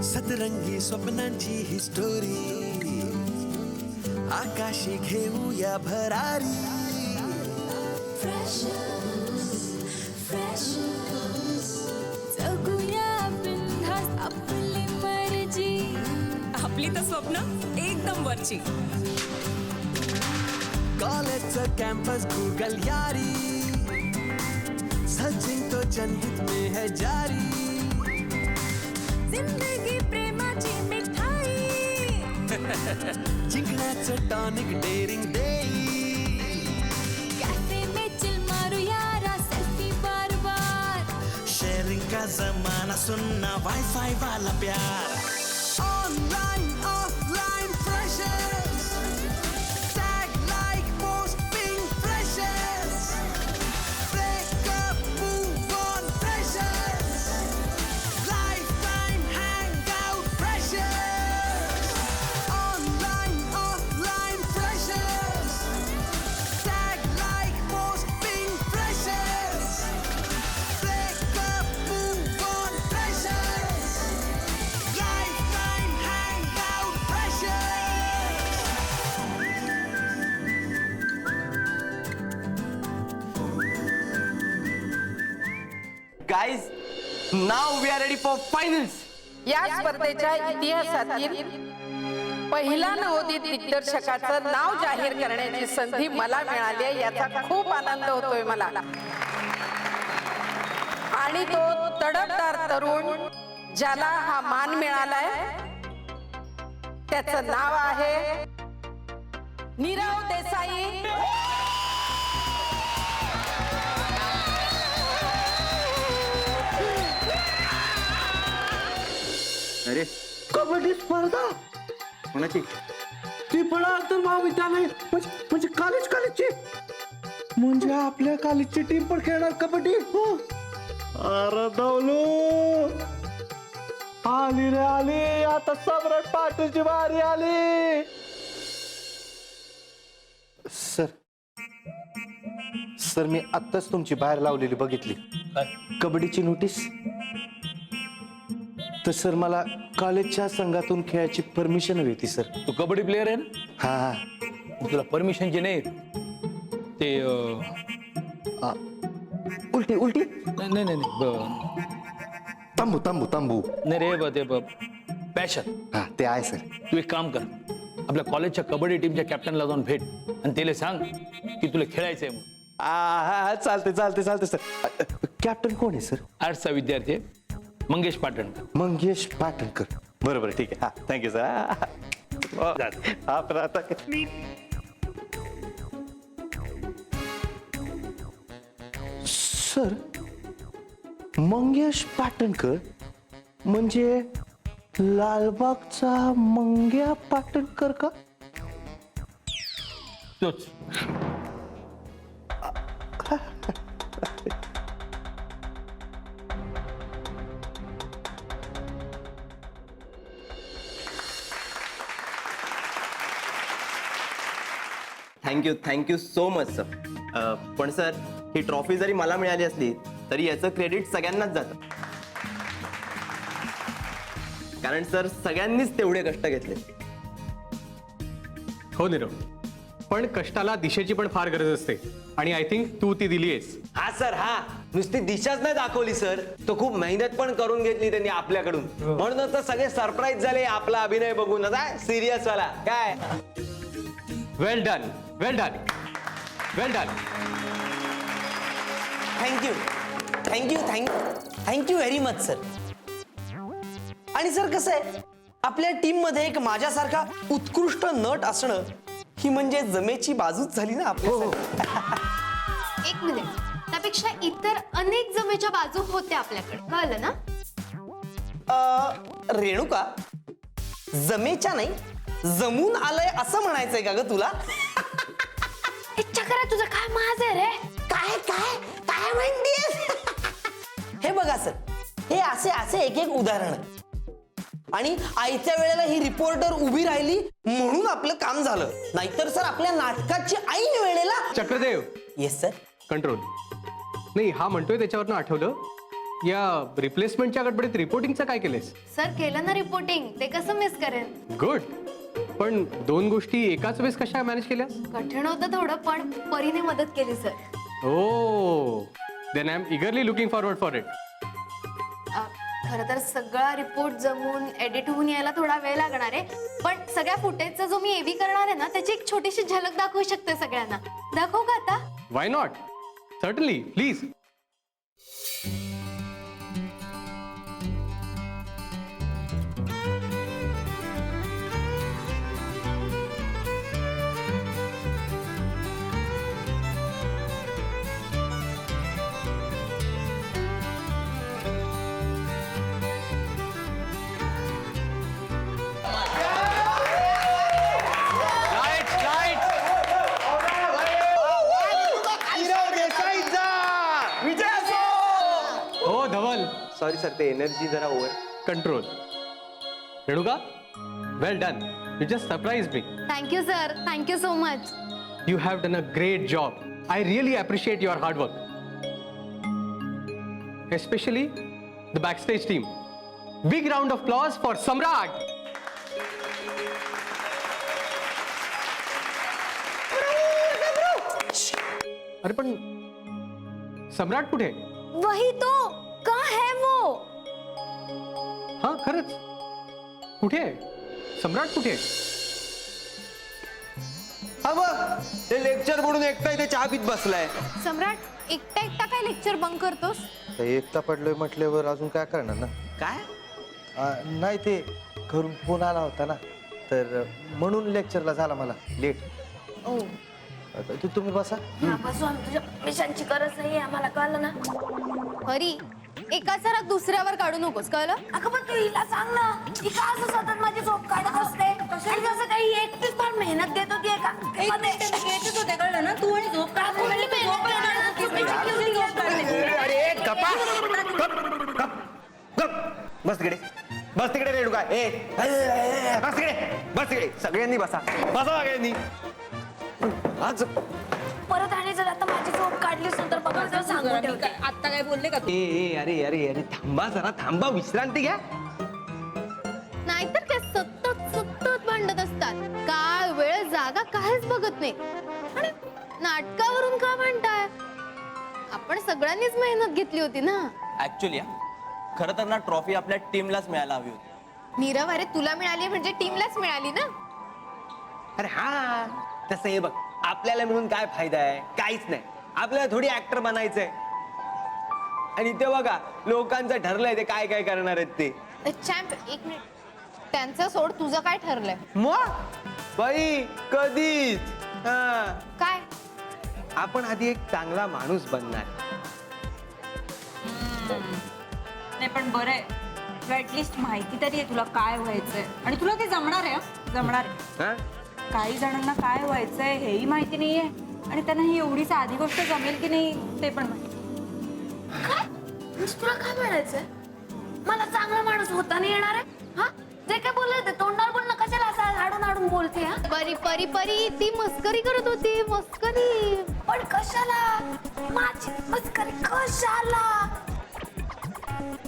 सतरंगी स्वप्नांची ही स्टोरी आकाशी घेऊया भरारी. जगूया बिनधास्त आपली मर्जी. आपली तर स्वप्न एकदम वरची. कॉलेजचं कॅम्पस गूगल यारी, सचिन तो जनहित में है जारी. जिंदगी प्रेमाची मिठाई. जिंकण्याचं टॉनिक डेअरिंग देई. कॅफे में चिल मारूया रा सेल्फी बार बार. शेअरिंग का जमाना सुनना वाईफाई वाला प्यार. Online offline freshers, tag like post ping freshers. Breakup move on freshers, lifetime hang out freshers. Online offline freshers, tag like post ping freshers. Breakup move on freshers, lifetime hang out freshers. Guys, now we are ready for finals. या स्पर्धेच्या इतिहासातील पहिला नवोदित दिग्दर्शकाचं नाव जाहीर करण्याची संधी मला मिळाली आहे, याचा खूप आनंद होतोय मला. आणि तो तडफदार तरुण ज्याला हा मान मिळालाय त्याचं नाव आहे नीरव देसाई. अरे कबड्डी स्पर्धा कोणाची? ती पण तर महाविद्यालय म्हणजे कॉलेजची म्हणजे आपल्या कॉलेजची टीम पण खेळणार कबड्डी. अरे दौलू आली रे आली, आता सम्राट पाटीलची बारी आली. सर मी आत्ताच तुमची बाहेर लावलेली बघितली कबड्डीची नोटीस. तर सर मला कॉलेजच्या संघातून खेळायची परमिशन हवी होती सर. तू कबड्डी प्लेअर आहे ना? हा हा. तुला परमिशनची नाही ते उलटी उलटी नाही नाही नाही तांबू तांबू तांबू. नाही रे ते पॅशन. हा ते आहे सर. तू एक काम कर, आपल्या कॉलेजच्या कबड्डी टीमच्या कॅप्टनला जाऊन भेट आणि त्याला सांग की तुला खेळायचंय म्हणून. हा चालते चालते चालते सर. कॅप्टन कोण आहे सर? आर्ट्सचा विद्यार्थी आहे, मंगेश पाटणकर. मंगेश पाटणकर. बरोबर ठीक आहे. हा थँक्यू सर. हा पण आता सर मंगेश पाटणकर म्हणजे लालबागचा मंग्या पाटणकर का? तोच. Thank you so much sir. पण सर ही ट्रॉफी जरी मला मिळाली असली तरी याचं क्रेडिट सगळ्यांनाच जातं, कारण सर सगळ्यांनीच तेवढे कष्ट घेतले. हो नीरव, पण कष्टाला दिशेची पण फार गरज असते आणि आय थिंक तू ती दिली आहेस. हा सर, हा नुसती दिशाच नाही दाखवली सर, तो खूप मेहनत पण करून घेतली त्यांनी आपल्याकडून. म्हणूनच तर सगळे सरप्राईज झाले आपला अभिनय बघून. सिरियस वाला काय. Well done, well done, well done. Thank you very much sir. आणि सर कसं आहे, आपल्या टीम मध्ये एक माझ्यासारखा उत्कृष्ट नट असणं ही म्हणजे जमेची बाजूच झाली ना आपल्या. एक मिनिट, त्यापेक्षा इतर अनेक जमेच्या बाजू होत्या आपल्याकडे, कळलं ना? रेणुका, जमेच्या नाही जमून आलंय असं म्हणायचंय का ग तुला? चक्रा तुझं काय माझ आहे रे? काय काय काय म्हणतेस? हे बघा सर, हे असे असे एक एक उदाहरण. आणि आयत्या वेळेला ही रिपोर्टर उभी राहिली म्हणून आपलं काम झालं, नाहीतर सर आपल्या नाटकाची ऐन वेळेला. चक्रदेव. Yes sir. कंट्रोल. नाही, हा म्हणतोय त्याच्यावरनं आठवलं या रिप्लेसमेंटच्या गडबडीत रिपोर्टिंगचं काय केलंयस? सर केलं ना रिपोर्टिंग, ते कसं मिस करेन. गुड. पण 2 गोष्टी एकाच वेळेस कशा मॅनेज केल्यास? कठीण होतं थोडं, पण परीने मदत केली sir. Oh, then I am eagerly looking forward for it. खरं तर सगळा रिपोर्ट जमून एडिट होऊन यायला थोडा वेळ लागणार आहे, पण सगळ्या फुटेजचा जो मी एबी करणार आहे ना, त्याची एक छोटीशी झलक दाखवू शकते सगळ्यांना. दाखवू का आता? Why not? Certainly, please. हो धवल, सॉरी सर, ते एनर्जी जरा over. Control. Renuka, well done. You just surprise me. Thank you sir, thank you so much. You have done a great job. I really appreciate your hard work. Especially the backstage team. Big round of applause for Samrat. अरे पण सम्राट कुठे? वही तो, कहाँ है वो? हा खरंच, कुठे आहे सम्राट? कुठे आहे? हा बघ, ते लेक्चर म्हणून एकटा इथे चहा पीत बसलाय. सम्राट, एकटा एकटा काय लेक्चर बंक करतोस? एकटा पडलोय म्हटल्यावर अजून काय करणार ना. काय? नाही, ते घरून फोन आला होता ना, तर म्हणून लेक्चरला झाला मला लेट. ओ, तुम्ही बसा. मिशनची गरज नाही आम्हाला, कळलं ना? हरी, एका सरात दुसऱ्यावर काढू नकोस, कळलं? अगं पण तू हिला सांग ना, ती का असं सतत माझी झोप काढत असते आणि कसं काही एकटीच फार मेहनत घेत होती का? घेतच होते, कळलं ना? तू आणि झोप काढत अरे गप्पा, बस तिकडे, बस तिकडे रेणुका. बस तिकडे, बस तिकडे. सगळ्यांनी बसा, बसा सगळ्यांनी. आज परत आणि जर आता माझी झोप काढलीस नंतर बघा सांगून ठेवते. आता काय बोलले का? ए अरे अरे अरे थांबा जरा, थांबा, विश्रांती घ्या. नाहीतर काय सतत सतत भांडत असतात. काळ वेळ जागा काहीच बघत नाही. आणि नाटकावरून का म्हणताय? आपण सगळ्यांनीच मेहनत घेतली होती ना. ऍक्च्युली खरं तर ना ट्रॉफी आपल्या टीमलाच मिळायला हवी होती. नीरव, अरे तुला मिळाली म्हणजे टीमलाच मिळाली ना. अरे हा, तसं हे बघ, आपल्याला मिळून काय फायदा आहे? काहीच नाही. आपल्याला थोडी ऍक्टर बनायचंय. आणि ते बघा, लोकांचं ठरलंय ते काय काय करणार आहेत ते. चॅम्प, एक मिनिट. त्यांचं सोड, तुझं काय ठरलंय? मग बाई कधीच. हा, काय? आपण आधी एक चांगला माणूस बनणार. नाही पण बरं आहे, ऍटलिस्ट माहिती तरी आहे तुला काय व्हायचंय आणि तुला ते जमणार आहे. जमणार आहे. हा, काही जणांना काय व्हायचंय हेही माहिती नाहीये आणि त्यांना ही एवढी साधी गोष्ट जमेल की नाही ते पण माहिती. काय? तुला काय म्हणायचंय? मला चांगला माणूस होता नाही येणार आहे? हा, जे काय बोलले ते तोंडावर बोलणं कशाला असं हाडून हाडून बोलते? हा, परी परी परी, ती मस्करी करत होती, मस्करी. पण कशाला? माझी मस्करी कशाला?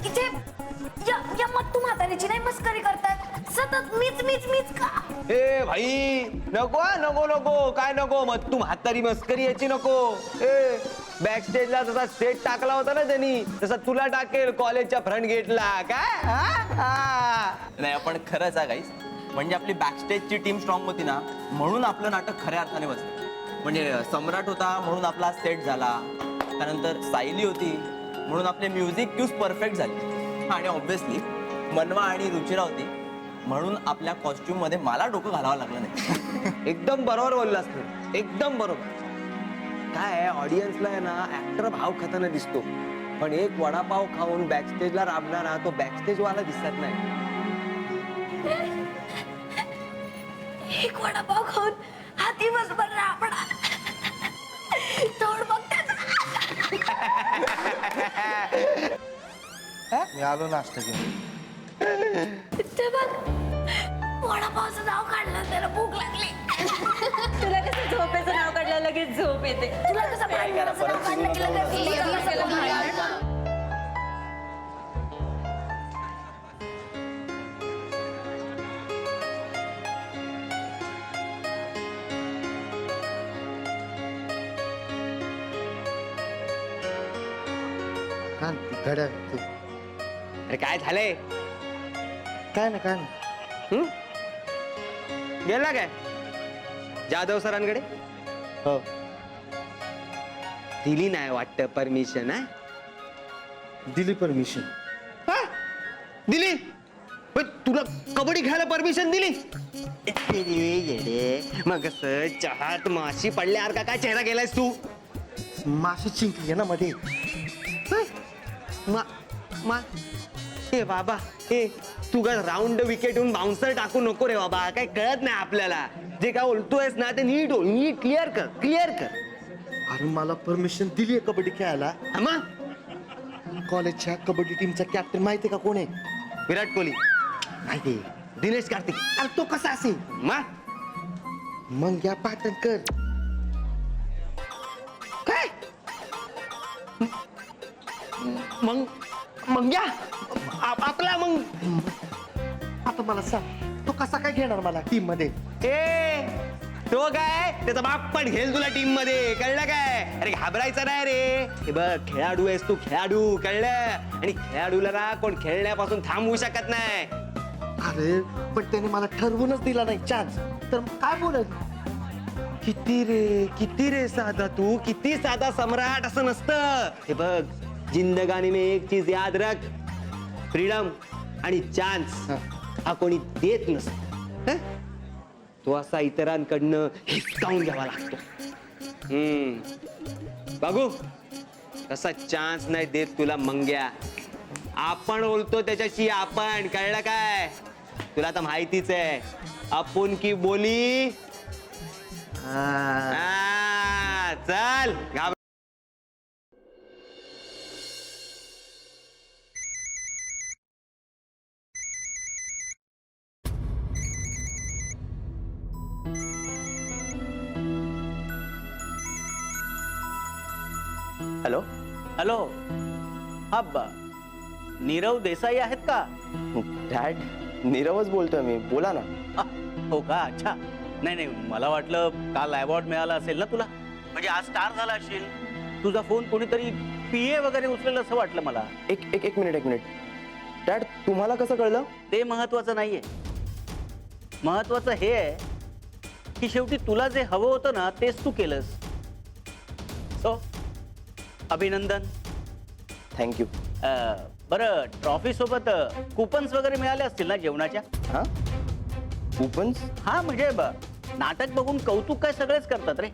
इथे या मत्तू म्हातारीची नाही मस्करी करतात, सतत मीच मीच मीच का? ए भाई नको, नको नको, काय नको. मग तू म्हातारी मस्करी याची नको. ए, बॅक स्टेजला जसा सेट टाकला होता ना त्यांनी, तसा तुला टाकेल कॉलेजच्या फ्रंट गेटला. काय? नाही आपण खरंच आहे गाईस, म्हणजे आपली बॅकस्टेजची टीम स्ट्रॉंग होती ना, म्हणून आपलं नाटक खऱ्या अर्थाने बसलं. म्हणजे सम्राट होता म्हणून आपला सेट झाला, त्यानंतर सायली होती म्हणून आपले म्युझिक क्यूज परफेक्ट झाले, आणि ऑब्व्हियसली मनवा आणि रुचिरा होती म्हणून आपल्या कॉस्ट्युम मध्ये मला डोकं घालावं लागलं नाही. एकदम बरोबर बोललास तू, एकदम बरोबर. काय आहे, ऑडियन्सला आहे ना ऍक्टर भाव खाताना दिसतो, पण एक वडापाव खाऊन बॅकस्टेजला राबणारा तो बॅकस्टेज वाला दिसत नाही. एक वडापाव खाऊन हा दिवसभर राबणार. तोड बघ त्याचा. मी आलो नाश्ता घेऊन. ते बघ, वडापावचं नाव काढलं, त्याला भूक लागली. तुला कसं झोपेचं नाव काढलं लगेच झोप येते. तुला कसं भांडणाचं नाव काढलं की लगेच कान घड्याळ अरे काय झालंय? काय ना गेला काय जाधव सरांकडे? हो दिली नाही वाटत परमिशन. दिली परमिशन. दिली पण तुला कबड्डी खेळायला परमिशन दिली? येडे मग चहात माशी पडल्यासारखा काय चेहरा गेलायस तू? माशी चिंकली ना मध्ये. ए बाबा ए तू काय राऊंड विकेटहून बाउन्सर टाकू नको रे बाबा. काय कळत नाही आपल्याला. जे काय बोलतोयस ना ते नीट बोल. नीट क्लिअर कर. अरे मला परमिशन दिली आहे कबड्डी खेळायला. मग कॉलेजच्या कबड्डी टीमचा कॅप्टन माहितीये का कोण आहे? विराट कोहली, माहिती. दिनेश कार्तिक. अरे तो कसा असेल? मग या पाटणकर. काय मग या आपला मग आता मला सांग तो कसा काय घेणार मला टीम मध्ये? ए तो काय त्याचा बाप पण घेईल तुला टीम मध्ये. कळलं काय? अरे घाबरायचं नाही रे. हे बघ खेळाडू आहेस तू. खेळाडू कळलं. आणि खेळाडूला ना कोण खेळण्यापासून थांबवू शकत नाही. अरे पण त्याने मला ठरवूनच दिला नाही चान्स तर काय बोलत? किती रे साधा तू. किती साधा सम्राट असं नसतं. हे बघ जिंदगानी में एक चीज याद रख. फ्रीडम आणि चान्स हा कोणी देत नसत. तो असा इतरांकडनं हिसकावून घ्यावा लागतो. बघू तसा चान्स नाही देत तुला मंग्या. आपण बोलतो त्याच्याशी आपण. कळलं काय? तुला आता माहितीच आहे आपण की बोली. चल घाबर. हॅलो हॅलो हा नीरव देसाई आहेत का? डॅड नीरवच बोलतोय मी. बोला ना. हो का? अच्छा. नाही मला वाटलं काल अवॉर्ड मिळाला असेल ना तुला. म्हणजे आज स्टार झाला असेल. तुझा फोन कोणीतरी PA वगैरे उचलेलं असं वाटलं मला. एक मिनिट डॅड तुम्हाला कसं कळलं? ते महत्वाचं नाहीये. महत्वाचं हे आहे की शेवटी तुला जे हवं होतं ना तेच तू केलंस. सो अभिनंदन. थँक्यू. बरं ट्रॉफी सोबत कुपन्स वगैरे मिळाले असतील ना जेवणाच्या? हा कुपन्स? हा म्हणजे नाटक बघून कौतुक काय सगळेच करतात रे.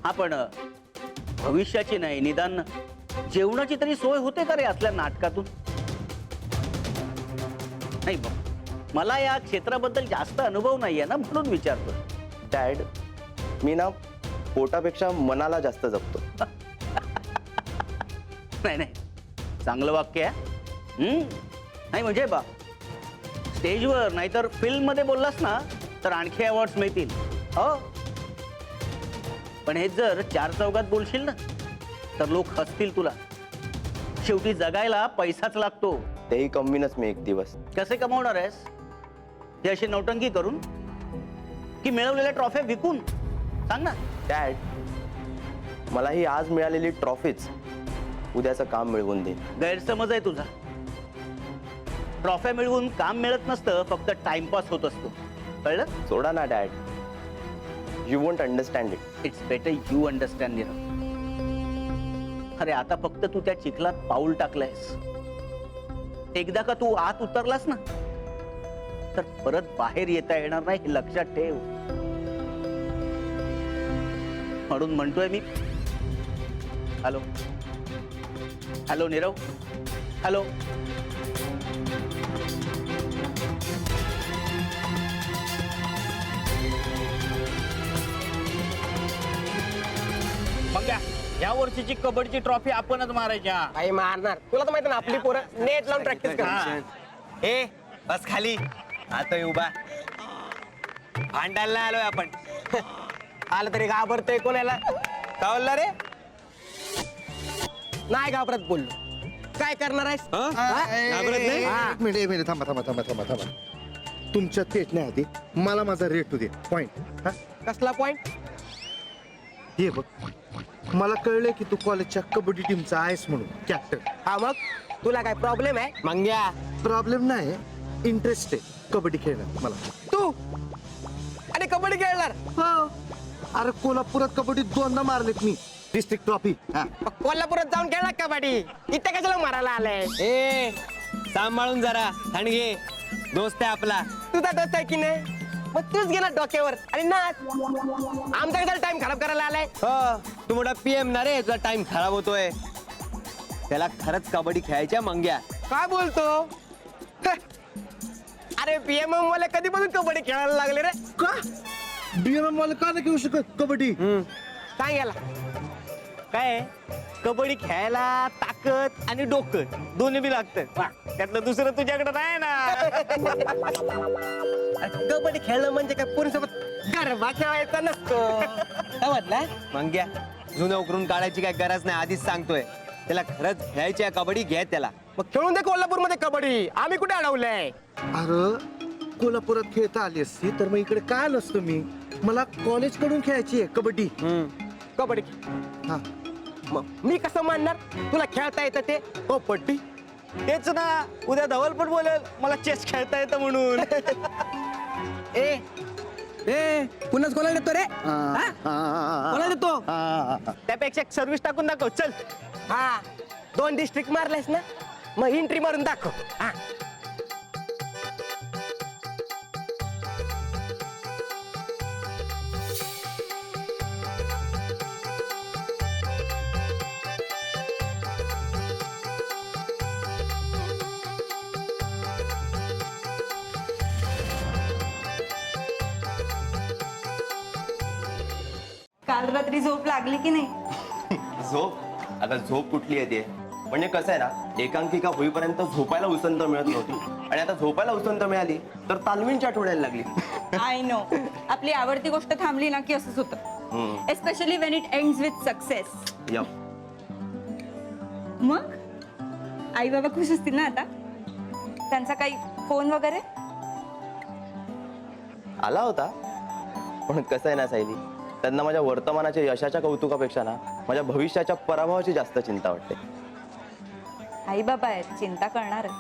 हा पण भविष्याची नाही निदान जेवणाची तरी सोय होते का रे असल्या नाटकातून? नाही बघ मला या क्षेत्राबद्दल जास्त अनुभव नाहीये ना म्हणून विचारतो. डॅड मी ना पोटापेक्षा मनाला जास्त जपतो. नाही चांगलं वाक्य आहे. नाही म्हणजे बा स्टेजवर नाहीतर फिल्म मध्ये बोललास ना तर आणखी अवॉर्ड्स मिळतील. हो पण हे जर चार चौघात बोलशील ना तर लोक हसतील तुला. शेवटी जगायला पैसाच लागतो. तेही कमवीनच मी एक दिवस. कसे कमावणार आहेस? हे अशी नौटंकी करून की मिळवलेल्या ट्रॉफ्या विकून? सांग ना. डॅड मला ही आज मिळालेली ट्रॉफीच उद्याचं काम मिळवून देईन. गैरसमज आहे तुझा. ट्रॉफ्या मिळवून काम मिळत नसतं. फक्त टाइमपास होत असतो. कळलं? सोडा ना dad. You won't understand it. It's better you understand Nirav. अरे आता फक्त तू त्या चिखलात पाऊल टाकलंयस. एकदा का तू आत उतरलास ना तर परत बाहेर येता येणार नाही हे लक्षात ठेव. म्हणून म्हणतोय मी. Hello hello Nirav. Hello Mangya या वर्षीची कबड्डीची ट्रॉफी आपणच मारायच्या. काही मारणार. तुला तर माहिती ना आपली पोरं नेट लावून प्रॅक्टिस करतात. ए बस खाली. आता उभा भांडायला आलोय आपण. आलं तरी घाबरतोय कोणाला? का बोलला रे? नाही घाबरत बोललो. काय करणार आहेस? घाबरत नाही? एक मिनिट थांबा. तुमच्या थेट नाही आधी मला माझा रेट होऊ दे. पॉइंट. कसला पॉइंट? हे बघ, मला कळलंय की तू कॉलेजच्या कबड्डी टीमचा आहेस म्हणून कॅप्टन. हा मग तुला काय प्रॉब्लेम आहे मंग्या? प्रॉब्लेम नाही, इंटरेस्ट आहे कबड्डी खेळण्यात मला. तू आणि कबड्डी खेळणार? हो. अरे कोल्हापुरात कबड्डी 2दा मारलेत मी, डिस्ट्रिक्ट ट्रॉफी. कोल्हापुरात जाऊन खेळला कबड्डी, इथे कशाला मारायला आलाय? ए सांभाळून जरा, थंडगे दोस्त आहे आपला. तुझा दोस्त आहे की नाही? मग तूच गेला डोक्यावर आणि नाच. आमचा कशाला टाइम खराब करायला आलाय? तू मोठा पीएम ना रे, तुझा टाइम खराब होतोय. त्याला खरंच कबड्डी खेळायच्या मंग्या. काय बोलतो? अरे पीएम मला कधीपासून कबड्डी खेळायला लागले रे? का बीएमएम वाले का नाही खेळू शकत कबड्डी? सांग याला काय कबड्डी खेळायला ताकद आणि डोकं दोन्ही बी लागतं. त्यातलं दुसरं तुझ्याकडे नाही ना. कबड्डी खेळणं म्हणजे काय पोरीसोबत गरबा खेळायचा नसतो. समजला मंग्या? जुनं उकरून काढायची काय गरज नाही, आधीच सांगतोय. त्याला खरंच खेळायची आहे कबड्डी, घ्या त्याला. मग खेळून दे कोल्हापूरमध्ये कबड्डी, आम्ही कुठे अडवलंय? अरे कोल्हापुरात खेळता आली असती तर मग इकडे काय नसतं मी. मला कॉलेज कडून खेळायची आहे कबड्डी. कबड्डी हा, मग मी कसं मानणार तुला खेळता येतं ते? हो पट्टी तेच ना, उद्या धवल पण बोलेल मला चेस खेळता येतं म्हणून. ए ए पुन्हा कोणाला देतो रे? कोणाला देतो? त्यापेक्षा एक सर्व्हिस टाकून दाखव चल. हा 2 डिस्ट्रिक्ट मारलायस ना, मग एंट्री मारून दाखव. हा काल रात्री झोप लागली की नाही? झोप आता झोप कुठली येते? म्हणजे कसं आहे ना, एकांकिका होईपर्यंत झोपायला उसंत मिळत नव्हती आणि आता झोपायला उसंत मिळाली तर तालमींची आठवड्याला लागली. आय नो, आपली आवडती गोष्ट थांबली ना की असंच होतं, especially Wien it ends with success. मग आई बाबा खुश असतील ना आता? त्यांचा काही फोन वगैरे आला होता, पण कसं आहे ना सायली, त्यांना माझ्या वर्तमानाच्या यशाच्या कौतुकापेक्षा ना माझ्या भविष्याच्या पराभवाची जास्त चिंता वाटते. आई बाबा आहेत, चिंता करणारच.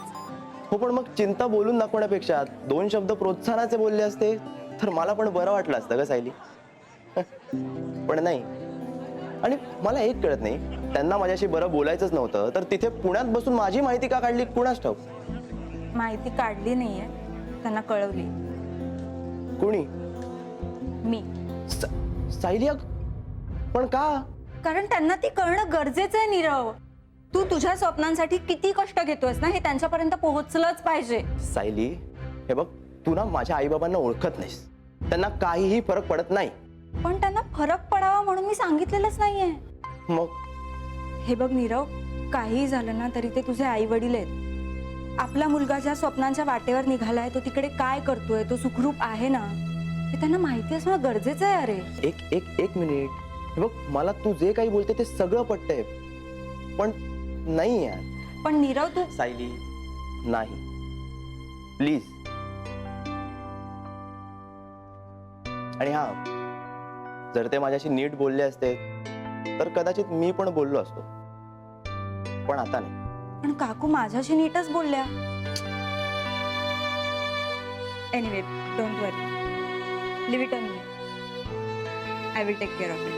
हो, पण मग चिंता बोलून दाखवण्यापेक्षा 2 शब्द प्रोत्साहनाचे बोलले असते तर मला पण बरं वाटलं असतं का सायली? पण नाही. आणि मला एक कळत नाही, त्यांना माझ्याशी बरं बोलायचंच नव्हतं तर तिथे पुण्यात बसून माझी माहिती का काढली कुणास ठाऊक? माहिती काढली नाहीये, त्यांना कळवली. कोणी? मी. सायली, पण का? कारण त्यांना ती कळणं गरजेचं आहे नीरव. तू तुझ्या स्वप्नांसाठी किती कष्ट घेतोयस ना हे त्यांच्यापर्यंत पोहोचलंच पाहिजे. सायली, हे बघ, तू ना माझ्या आई बाबांना ओळखत नाहीस, त्यांना काहीही फरक पडत नाही. पण त्यांना फरक पडावा म्हणून मी सांगितलेलंच नाहीये. मग हे बघ नीरव, काहीही झालं ना तरी ते तुझे आई वडील आहेत. आपला मुलगा ज्या स्वप्नांच्या वाटेवर निघालाय तो तिकडे काय करतोय, तो सुखरूप आहे ना, हे त्यांना माहिती असणं गरजेचं आहे. अरे एक मिनिट, हे बघ, मला तू जे काही बोलते ते सगळं पटतंय, पण नाही यार. पण नीरव तू. सायली, नाही, प्लीज. आणि हा, जर ते माझ्याशी नीट बोलले असते तर कदाचित मी पण बोललो असतो, पण आता नाही. पण काकू माझ्याशी नीटच बोलल्या. Anyway, don't worry, leave it on me. I will take care of it.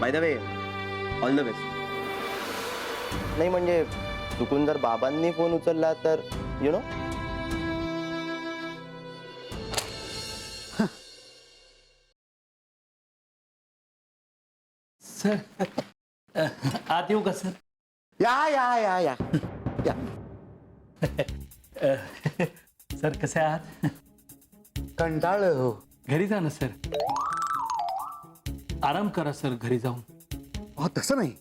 By the way, all the best. नाही म्हणजे चुकून जर बाबांनी फोन उचलला तर यु नो. सर, आत येऊ का सर? या या या या या. सर कसे आहात? कंटाळ हो. घरी जा ना सर, आराम करा सर घरी जाऊन. हो तसं नाही,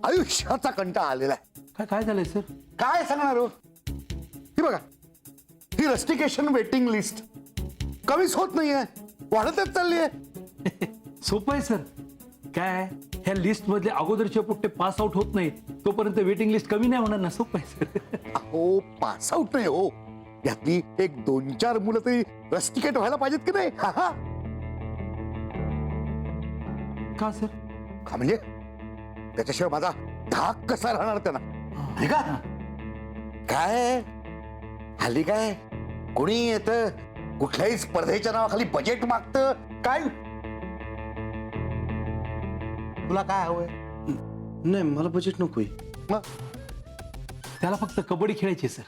आयुष्याचा कंटाळा आलेला आहे. काय झालंय सर? काय सांगणार हो? ही बघा, ही रस्टिकेशन वेटिंग लिस्ट कमीच होत नाहीये, वाढतच चालली आहे. सोपं आहे सर. काय ह्या लिस्ट मधले अगोदरचे पुट्टे पास आउट होत नाही तोपर्यंत वेटिंग लिस्ट कमी नाही होणार ना. सोपं आहे सर. हो, पास आउट नाही हो, यातली 1-2-4 मुलं तरी रस्टिकेट व्हायला पाहिजेत की नाही? का सर? का म्हणजे त्याच्याशिवाय माझा धाक कसा राहणार त्यांना नाही का? काय हल्ली काय कोणी येत कुठल्याही स्पर्धेच्या नावाखाली बजेट मागतं काय? तुला काय हवंय? नाही मला बजेट नकोय. मग त्याला फक्त कबड्डी खेळायची सर.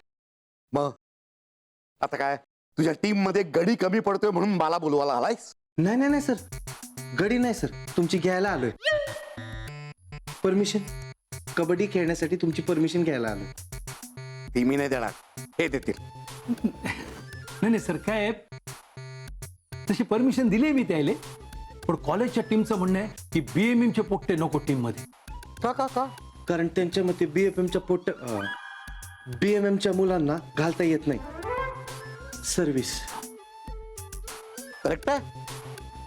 मग आता काय तुझ्या टीम मध्ये गडी कमी पडतोय म्हणून मला बोलवायला आलायस? नाही नाही नाही सर, गडी नाही सर, तुमची घ्यायला आलोय. परमिशन, कबड्डी खेळण्यासाठी तुमची परमिशन घ्यायला आलो. ती मी नाही देणार, हे देतील. नाही नाही सर, काय आहे, तशी परमिशन दिली मी त्याला, पण कॉलेजच्या टीमचं म्हणणं आहे की BMM चे पोट्टे नको टीम मध्ये. का का का? कारण त्यांच्या मते BMM च्या मुलांना घालता येत नाही सर्व्हिस. करेक्ट आहे.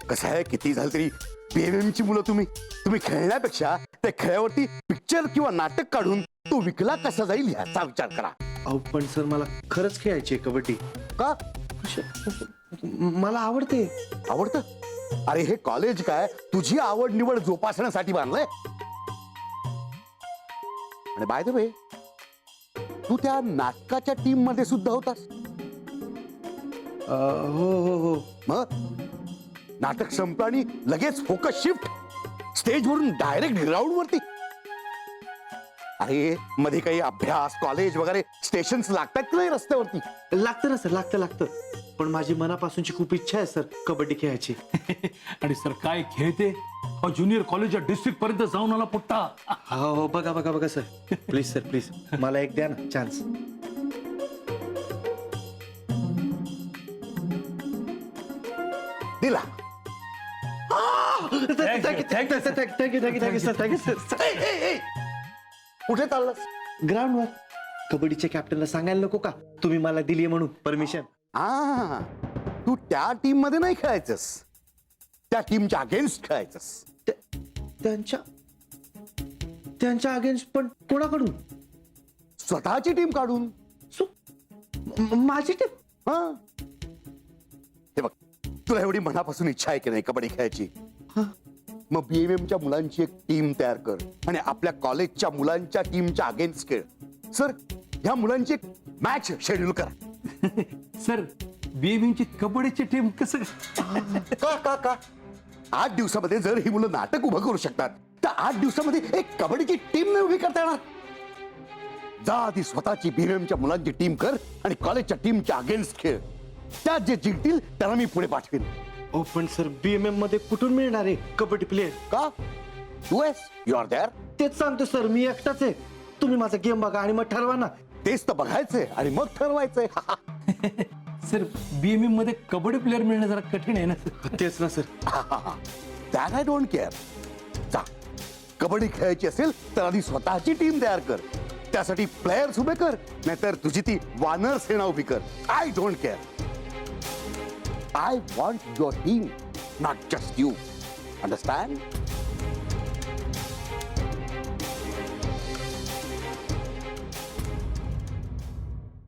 कसं आहे, किती झालं तरी BMM ची मुलं तुम्ही खेळण्यापेक्षा त्या खेळावरती पिक्चर किंवा नाटक काढून तो विकला कसा जाईल याचा विचार करा. अहो पण सर मला खरंच खेळायची आहे कबड्डी. का? मला आवडते. आवडतं? अरे हे कॉलेज काय तुझी आवड निवड जोपासण्यासाठी बांधलंय. आणि बाय द वे तू त्या नाटकाच्या टीम मध्ये सुद्धा होतास. हो हो हो. मग नाटक संपलं आणि लगेच फोकस शिफ्ट स्टेज वरून डायरेक्ट ग्राउंड वरती. अरे मध्ये काही अभ्यास कॉलेज वगैरे स्टेशन्स लागतात की नाही रस्त्यावरती? लागतं ना सर, लागतं. पण माझी मनापासूनची खूप इच्छा आहे सर कबड्डी खेळायची. आणि सर काय खेळते, ज्युनियर कॉलेजच्या डिस्ट्रिक्ट पर्यंत जाऊन आला पुट्टा. हो बघा सर, प्लीज सर प्लीज मला एक द्या ना चान्स. दिला. Thank you sir. कुठे चाललास? ग्राउंडवर. कबड्डीच्या कॅप्टनला सांगायला नको का तुम्ही मला दिली म्हणून परमिशन? तू त्या टीम मध्ये नाही खेळायचंस, त्या टीमच्या अगेन्स्ट खेळायचंस. त्यांच्या अगेन्स्ट? पण कोणाकडून? स्वतःची टीम काढून. माझी टीम? हा हे बघ, तुला एवढी मनापासून इच्छा आहे की नाही कबड्डी खेळायची, मग BMM च्या मुलांची एक टीम तयार कर आणि आपल्या कॉलेजच्या मुलांच्या टीमच्या अगेन्स्ट खेळ. सर ह्या मुलांची एक मॅच शेड्यूल करा. सर BMM ची कबड्डीची टीम कसं? का 8 दिवसामध्ये जर ही मुलं नाटक उभं करू शकतात तर 8 दिवसामध्ये एक कबड्डीची टीम नाही उभी करता येणार. जा आधी स्वतःची BMM च्या मुलांची टीम कर आणि कॉलेजच्या टीमच्या अगेन्स्ट खेळ. त्यात जे जिंकतील त्यांना मी पुढे पाठवेन. ओ पण सर BMM मध्ये कुठून मिळणार आहे कबड्डी प्लेअर? का? तू आहेस, यू आर देअर. तेच सांगतो सर, मी एकटाच आहे. तुम्ही माझा गेम बघा आणि मग ठरवा ना. तेच तर बघायचंय आणि मग ठरवायचंय. सर BMM मध्ये कबड्डी प्लेअर मिळणं जरा कठीण आहे ना. तेच ना sir. That I don't care. जा, कबड्डी खेळायची असेल तर आधी स्वतःची टीम तयार कर, त्यासाठी प्लेयर्स उभे कर, नाहीतर तुझी ती वानर सेना उभी कर. I don't care. I want your team, not just you. Understand?